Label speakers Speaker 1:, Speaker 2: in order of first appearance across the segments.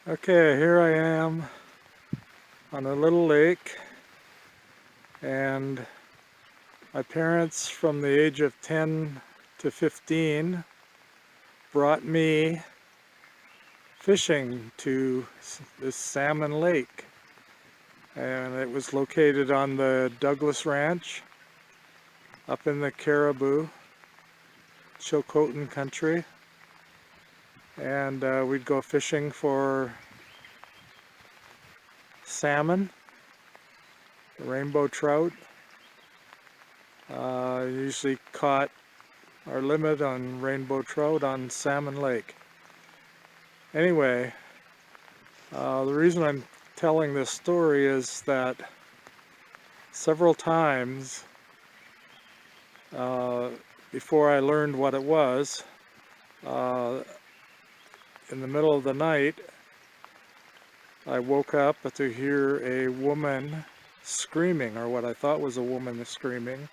Speaker 1: Okay, here I am on a little lake, and my parents from the age of 10 to 15 brought me fishing to this Salmon Lake, and it was located on the Douglas Ranch up in the Caribou, Chilcotin country, and we'd go fishing for salmon, rainbow trout. Usually caught our limit on rainbow trout on Salmon Lake. Anyway, the reason I'm telling this story is that several times before I learned what it was, in the middle of the night, I woke up to hear a woman screaming, or what I thought was a woman screaming.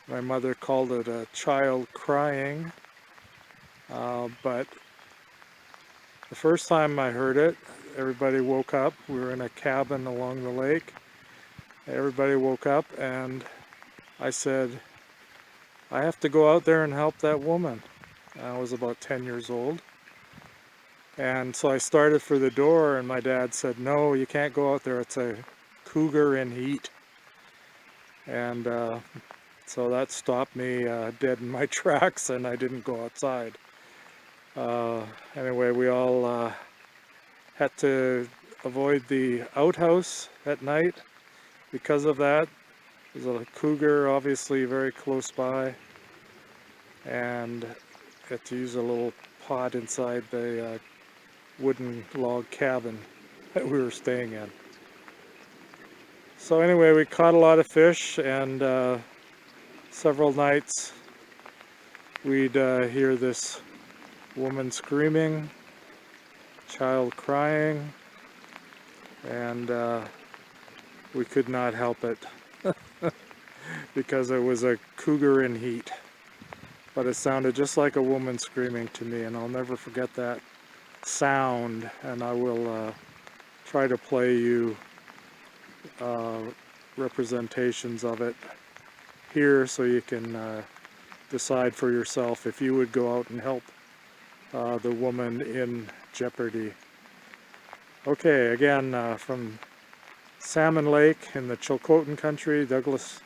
Speaker 1: My mother called it a child crying, but the first time I heard it, everybody woke up. We were in a cabin along the lake. Everybody woke up, and I said, I have to go out there and help that woman. I was about 10 years old. And so I started for the door, and my dad said, no, you can't go out there. It's a cougar in heat. And so that stopped me dead in my tracks, and I didn't go outside. Anyway, we all had to avoid the outhouse at night because of that. There's a cougar obviously very close by, and had to use a little pot inside the wooden log cabin that we were staying in. So anyway, we caught a lot of fish, and several nights we'd hear this woman screaming, child crying, and we could not help it because it was a cougar in heat. But it sounded just like a woman screaming to me, and I'll never forget that sound. And I will try to play you representations of it here so you can decide for yourself if you would go out and help the woman in jeopardy. Okay, again, from Salmon Lake in the Chilcotin country, Douglas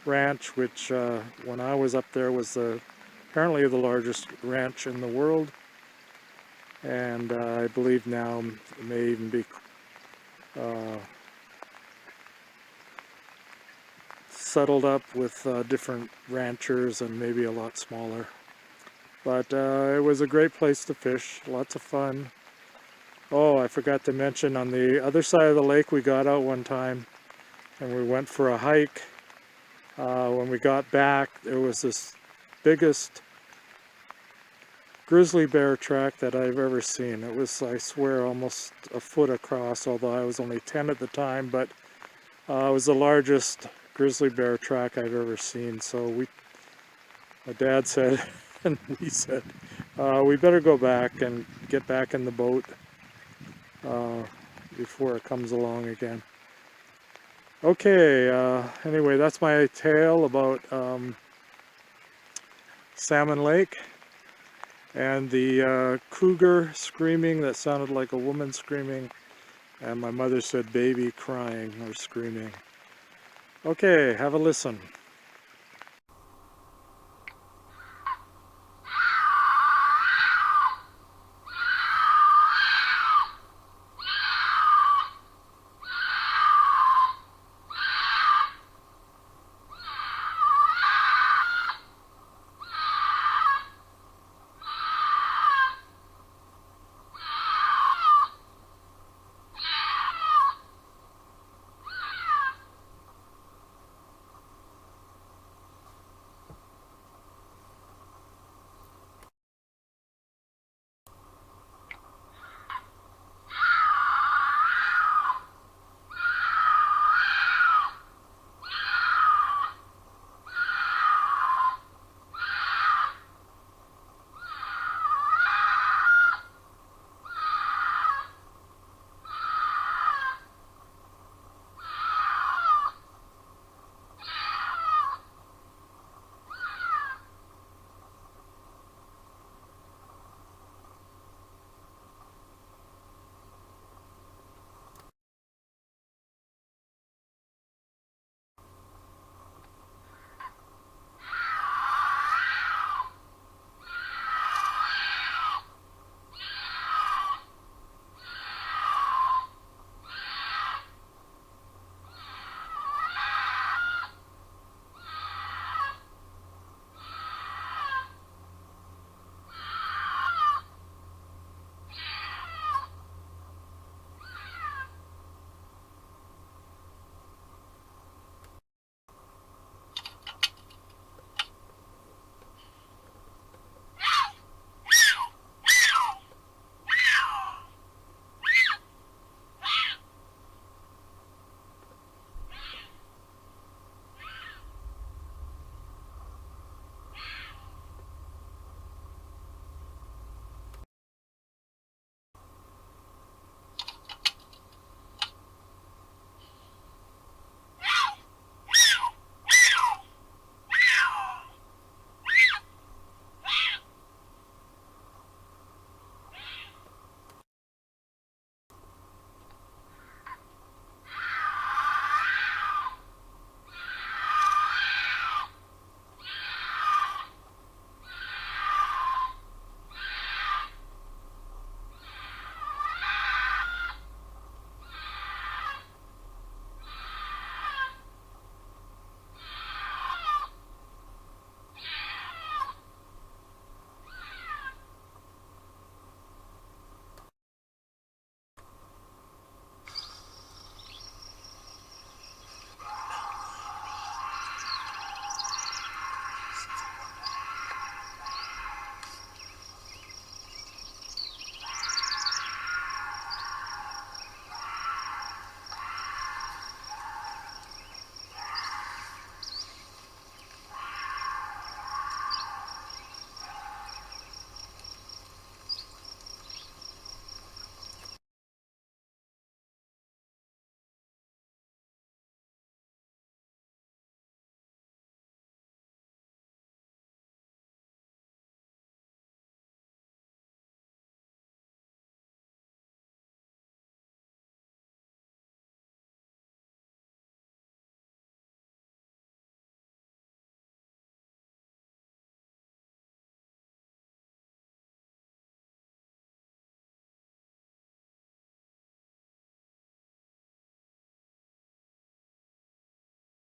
Speaker 1: Ranch, which when I was up there was apparently the largest ranch in the world, and I believe now it may even be settled up with different ranchers and maybe a lot smaller. But it was a great place to fish, lots of fun. Oh, I forgot to mention, on the other side of the lake we got out one time and we went for a hike. When we got back, there was this biggest grizzly bear track that I've ever seen. It was, I swear, almost a foot across, although I was only 10 at the time, but it was the largest grizzly bear track I've ever seen. So my dad said, and we said, we better go back and get back in the boat before it comes along again. Okay, anyway, that's my tale about Salmon Lake and the cougar screaming that sounded like a woman screaming, and my mother said baby crying or screaming. Okay, have a listen.